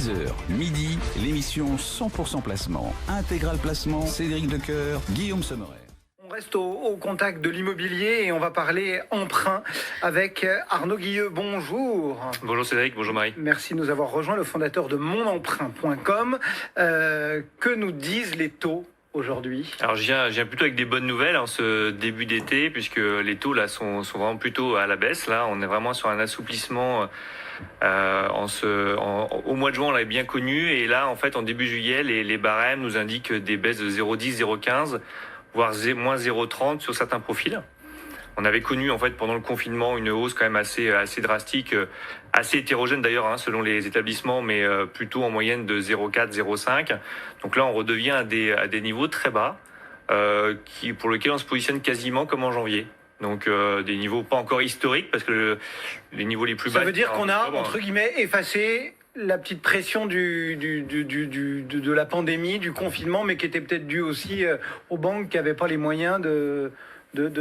10h, midi, l'émission 100% placement. Intégral placement, Cédric Decoeur, Guillaume Sommerer. On reste au contact de l'immobilier et on va parler emprunt avec Arnaud Guilleux. Bonjour. Bonjour Cédric, bonjour Marie. Merci de nous avoir rejoint, le fondateur de monemprunt.com. Que nous disent les taux aujourd'hui? Alors je viens plutôt avec des bonnes nouvelles en ce début d'été, puisque les taux là sont vraiment plutôt à la baisse. Là, on est vraiment sur un assouplissement. Au mois de juin, on l'avait bien connu, et là, en fait, en début juillet, les barèmes nous indiquent des baisses de 0,10, 0,15, voire moins 0,30 sur certains profils. On avait connu, en fait, pendant le confinement, une hausse quand même assez drastique, assez hétérogène d'ailleurs, selon les établissements, mais plutôt en moyenne de 0,4, 0,5. Donc là, on redevient à des niveaux très bas, pour lesquels on se positionne quasiment comme en janvier. Donc des niveaux pas encore historiques, parce que les niveaux les plus bas... Ça veut dire qu'on a, entre guillemets, effacé la petite pression de la pandémie, du confinement, mais qui était peut-être due aussi aux banques qui n'avaient pas les moyens de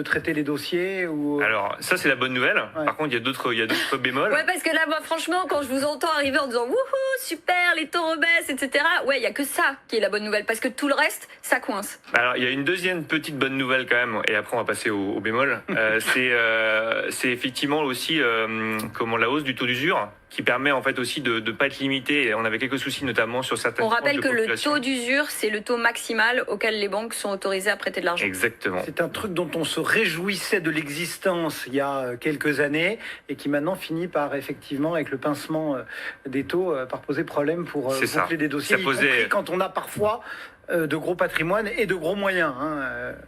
traiter les dossiers ou... Alors, ça, c'est la bonne nouvelle. Ouais. Par contre, il y a d'autres bémols. Ouais, parce que là, moi, franchement, quand je vous entends arriver en disant « Wouhou, super, les taux rebaissent, etc. » Ouais, il n'y a que ça qui est la bonne nouvelle, parce que tout le reste, ça coince. Alors, il y a une deuxième petite bonne nouvelle quand même, et après, on va passer au bémol. C'est effectivement aussi la hausse du taux d'usure, qui permet en fait aussi de ne pas être limité. On avait quelques soucis notamment sur certaines... On rappelle que le population. taux d'usure, c'est le taux maximal auquel les banques sont autorisées à prêter de l'argent. Exactement. C'est un truc dont on se réjouissait de l'existence il y a quelques années et qui maintenant finit par, effectivement, avec le pincement des taux, par poser problème pour boucler des dossiers, Ça posait... y compris quand on a parfois de gros patrimoines et de gros moyens.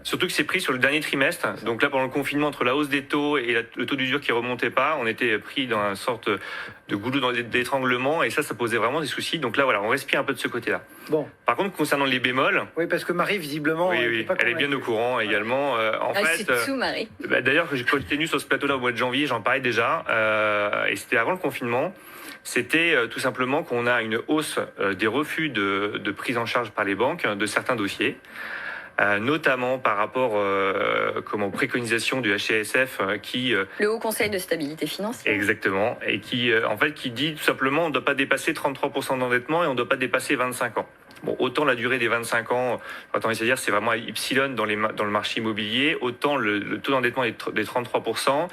Surtout que c'est pris sur le dernier trimestre. Donc là, pendant le confinement, entre la hausse des taux et le taux d'usure qui remontait pas, on était pris dans une sorte de goulot d'étranglement, et ça posait vraiment des soucis. Donc là, voilà, on respire un peu de ce côté-là. Bon. Par contre, concernant les bémols... Oui, parce que Marie, visiblement... Oui, elle est bien au courant également. C'est tout, Marie. D'ailleurs, quand j'étais tenu sur ce plateau-là au mois de janvier, j'en parlais déjà, et c'était avant le confinement. C'était tout simplement qu'on a une hausse des refus de prise en charge par les banques de certains dossiers, notamment par rapport aux préconisations du HCSF qui... Le Haut Conseil de stabilité financière. Exactement, et qui dit tout simplement on ne doit pas dépasser 33% d'endettement et on ne doit pas dépasser 25 ans. Bon, autant la durée des 25 ans, c'est vraiment epsilon dans le marché immobilier, autant le taux d'endettement des 33%,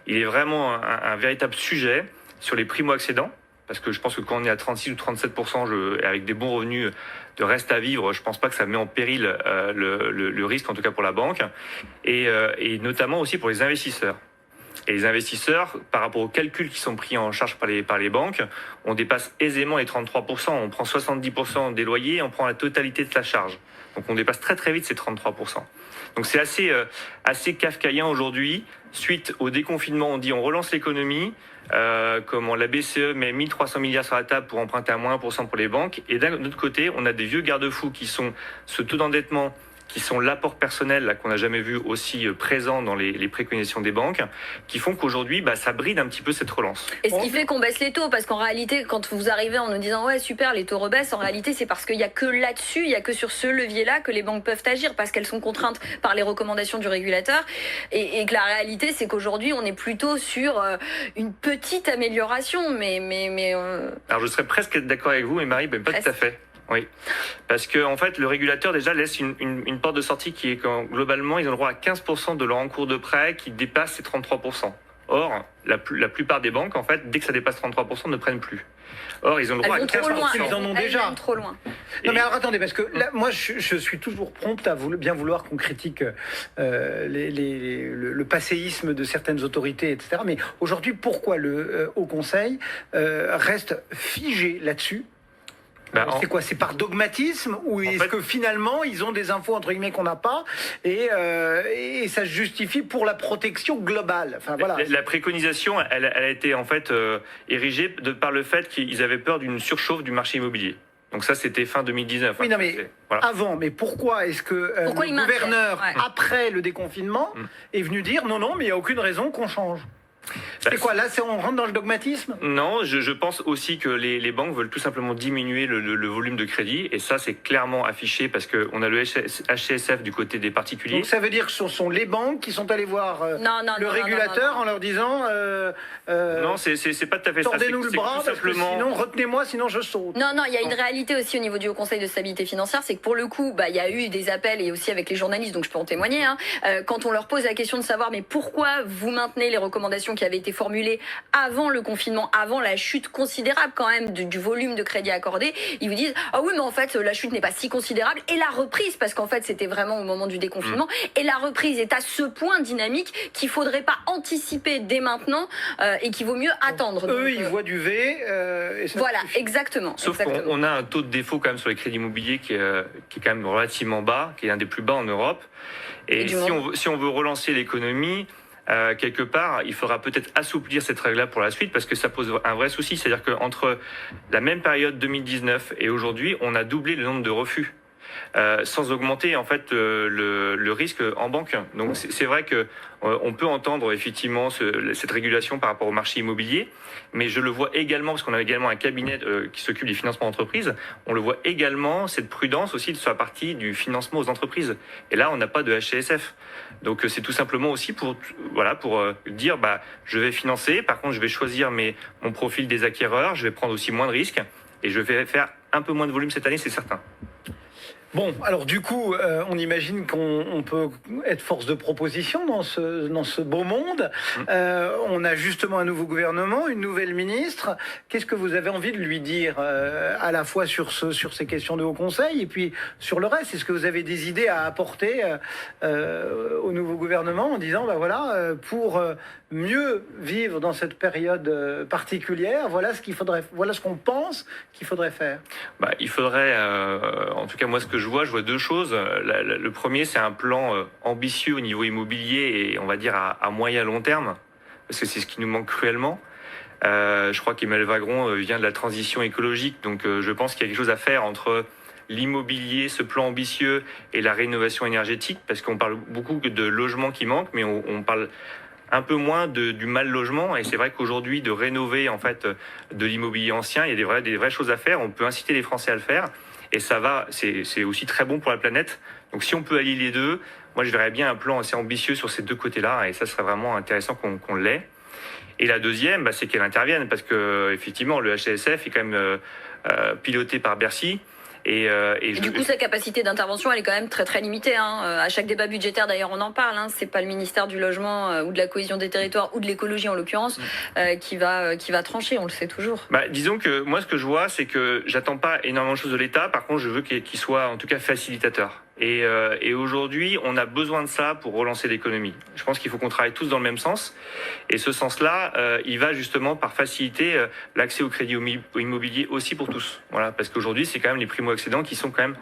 il est vraiment un véritable sujet sur les primo-accédants, parce que je pense que quand on est à 36 ou 37%, avec des bons revenus de reste à vivre, je pense pas que ça met en péril le risque, en tout cas pour la banque, et notamment aussi pour les investisseurs. Et les investisseurs, par rapport aux calculs qui sont pris en charge par les banques, on dépasse aisément les 33%, on prend 70% des loyers, on prend la totalité de la charge. Donc on dépasse très très vite ces 33%. Donc c'est assez kafkaïen aujourd'hui. Suite au déconfinement, on dit on relance l'économie, la BCE met 1300 milliards sur la table pour emprunter à moins 1% pour les banques. Et d'un autre côté, on a des vieux garde-fous qui sont ce taux d'endettement, qui sont l'apport personnel là, qu'on n'a jamais vu aussi présent dans les préconisations des banques, qui font qu'aujourd'hui, ça bride un petit peu cette relance. Et ce qui fait qu'on baisse les taux, parce qu'en réalité, quand vous arrivez en nous disant « Ouais, super, les taux rebaissent », en réalité, c'est parce qu'il n'y a que là-dessus, il n'y a que sur ce levier-là que les banques peuvent agir, parce qu'elles sont contraintes par les recommandations du régulateur, et que la réalité, c'est qu'aujourd'hui, on est plutôt sur une petite amélioration, mais Alors, je serais presque d'accord avec vous, mais Marie, pas tout à fait. Oui, parce que en fait, le régulateur déjà laisse une porte de sortie qui est quand globalement, ils ont le droit à 15% de leur encours de prêt qui dépasse ces 33%. Or, la plupart des banques, en fait, dès que ça dépasse 33%, ne prennent plus. Or, ils ont le droit à 15%. Ils en ont déjà. Trop loin. Non, mais alors attendez, parce que là, moi, je suis toujours prompt à bien vouloir qu'on critique le passéisme de certaines autorités, etc. Mais aujourd'hui, pourquoi le Haut Conseil reste figé là-dessus? C'est quoi? C'est par dogmatisme ou est-ce que finalement ils ont des infos entre guillemets qu'on n'a pas et ça se justifie pour la protection globale? Enfin, voilà. La préconisation, elle a été en fait érigée par le fait qu'ils avaient peur d'une surchauffe du marché immobilier. Donc ça, c'était fin 2019. Oui, non, mais avant, mais pourquoi est-ce que le gouverneur, après le déconfinement, est venu dire non, mais il n'y a aucune raison qu'on change? C'est quoi là, on rentre dans le dogmatisme? Non, je pense aussi que les banques veulent tout simplement diminuer le volume de crédit, et ça c'est clairement affiché parce qu'on a le HCSF du côté des particuliers. Donc ça veut dire que ce sont les banques qui sont allées voir le régulateur en leur disant non, c'est pas tout à fait ça. Tordez-nous le bras, parce que sinon retenez-moi, sinon je saute. Non, il y a une réalité aussi au niveau du Haut Conseil de stabilité financière, c'est que pour le coup, il y a eu des appels et aussi avec les journalistes, donc je peux en témoigner, quand on leur pose la question de savoir mais pourquoi vous maintenez les recommandations qui avaient été formulées avant le confinement, avant la chute considérable quand même du volume de crédit accordé, ils vous disent ah oui mais en fait la chute n'est pas si considérable, et la reprise, parce qu'en fait c'était vraiment au moment du déconfinement, et la reprise est à ce point dynamique qu'il faudrait pas anticiper dès maintenant et qu'il vaut mieux attendre. Donc, eux ils voient du V et ça voilà, exactement. Sauf qu'on a un taux de défaut quand même sur les crédits immobiliers qui est quand même relativement bas, qui est un des plus bas en Europe. Et si on veut relancer l'économie, quelque part, il faudra peut-être assouplir cette règle-là pour la suite, parce que ça pose un vrai souci. C'est-à-dire qu'entre la même période 2019 et aujourd'hui, on a doublé le nombre de refus. Sans augmenter en fait le risque en banque. Donc c'est vrai que on peut entendre effectivement cette régulation par rapport au marché immobilier, mais je le vois également, parce qu'on a également un cabinet qui s'occupe des financements d'entreprises, on le voit également, cette prudence aussi sur la partie du financement aux entreprises. Et là, on n'a pas de HCSF. Donc c'est tout simplement aussi pour dire je vais financer, par contre je vais choisir mon profil des acquéreurs, je vais prendre aussi moins de risques, et je vais faire un peu moins de volume cette année, c'est certain. Bon, alors du coup, on imagine qu'on peut être force de proposition dans ce beau monde. On a justement un nouveau gouvernement, une nouvelle ministre. Qu'est-ce que vous avez envie de lui dire à la fois sur ces questions de Haut Conseil et puis sur le reste? Est-ce que vous avez des idées à apporter au nouveau gouvernement en disant, pour mieux vivre dans cette période particulière, voilà ce qu'on pense qu'il faudrait faire? Il faudrait, en tout cas moi ce que je vois deux choses. Le premier, c'est un plan ambitieux au niveau immobilier et on va dire à moyen long terme, parce que c'est ce qui nous manque cruellement. Je crois qu'Emmanuel Vagron vient de la transition écologique, donc je pense qu'il y a quelque chose à faire entre l'immobilier, ce plan ambitieux, et la rénovation énergétique, parce qu'on parle beaucoup de logements qui manquent, mais on parle un peu moins du mal logement. Et c'est vrai qu'aujourd'hui, de rénover en fait de l'immobilier ancien, il y a des vraies choses à faire. On peut inciter les Français à le faire. Et c'est aussi très bon pour la planète. Donc si on peut allier les deux, moi je verrais bien un plan assez ambitieux sur ces deux côtés-là, et ça serait vraiment intéressant qu'on l'ait. Et la deuxième, c'est qu'elle intervienne, parce que effectivement le HCSF est quand même piloté par Bercy. Et du coup, sa capacité d'intervention, elle est quand même très très limitée. À chaque débat budgétaire, d'ailleurs, on en parle. C'est pas le ministère du logement ou de la cohésion des territoires ou de l'écologie en l'occurrence qui va trancher. On le sait toujours. Disons que moi, ce que je vois, c'est que j'attends pas énormément de choses de l'État. Par contre, je veux qu'il soit en tout cas facilitateur. Et aujourd'hui, on a besoin de ça pour relancer l'économie. Je pense qu'il faut qu'on travaille tous dans le même sens. Et ce sens-là, il va justement par faciliter l'accès au crédit immobilier aussi pour tous. Voilà, parce qu'aujourd'hui, c'est quand même les primo-accédants qui sont quand même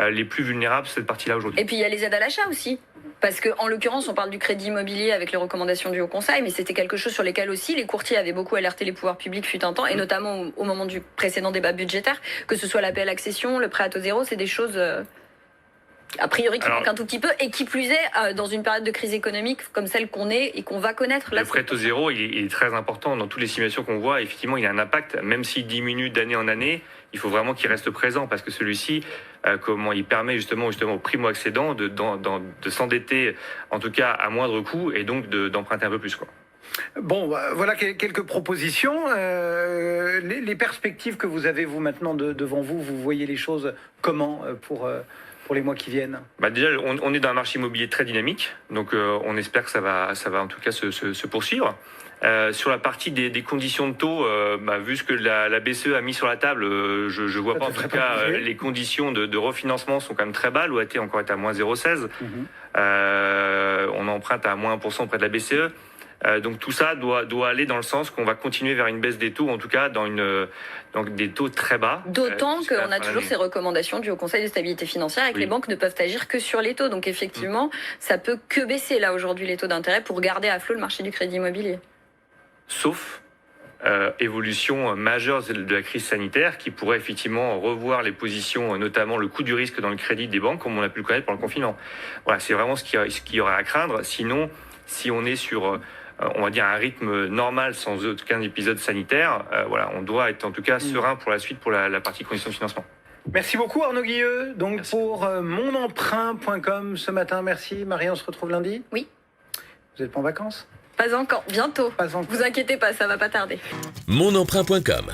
les plus vulnérables sur cette partie-là aujourd'hui. Et puis il y a les aides à l'achat aussi. Parce qu'en l'occurrence, on parle du crédit immobilier avec les recommandations du Haut Conseil, mais c'était quelque chose sur lesquels aussi les courtiers avaient beaucoup alerté les pouvoirs publics fut un temps, et notamment au moment du précédent débat budgétaire, que ce soit l'APL accession, le prêt à taux zéro, c'est des choses a priori qui manquent un tout petit peu, et qui plus est dans une période de crise économique comme celle qu'on est et qu'on va connaître. Là, le prêt à taux zéro, il est très important dans toutes les simulations qu'on voit. Effectivement, il a un impact, même s'il diminue d'année en année. Il faut vraiment qu'il reste présent, parce que celui-ci, comment il permet justement aux primo-accédants de s'endetter, en tout cas à moindre coût, et donc d'emprunter un peu plus, quoi. Bon, voilà quelques propositions. Les perspectives que vous avez, vous, maintenant devant vous, vous voyez les choses comment pour les mois qui viennent? Déjà, on est dans un marché immobilier très dynamique, donc on espère que ça va en tout cas se poursuivre. Sur la partie des conditions de taux, vu ce que la BCE a mis sur la table, je vois pas en tout cas les conditions de refinancement sont quand même très bas. L'OAT encore est à moins 0,16. On emprunte à moins 1% auprès de la BCE. Donc tout ça doit aller dans le sens qu'on va continuer vers une baisse des taux, en tout cas dans des taux très bas. D'autant qu'on a toujours ces recommandations du Haut Conseil de stabilité financière et que les banques ne peuvent agir que sur les taux. Donc effectivement, ça peut que baisser là aujourd'hui les taux d'intérêt pour garder à flot le marché du crédit immobilier. Sauf évolution majeure de la crise sanitaire qui pourrait effectivement revoir les positions, notamment le coût du risque dans le crédit des banques, comme on a pu le connaître pendant le confinement. Voilà, c'est vraiment ce qu'il y aurait à craindre. Sinon, si on est sur on va dire, un rythme normal sans aucun épisode sanitaire, voilà, on doit être en tout cas serein pour la suite pour la partie conditions de financement. Merci beaucoup Arnaud Guilleux, donc merci. Pour monemprunt.com ce matin. Merci Marie, on se retrouve lundi. Oui. Vous n'êtes pas en vacances? Pas encore, bientôt. Pas encore. Vous inquiétez pas, ça va pas tarder. Monemprunt.com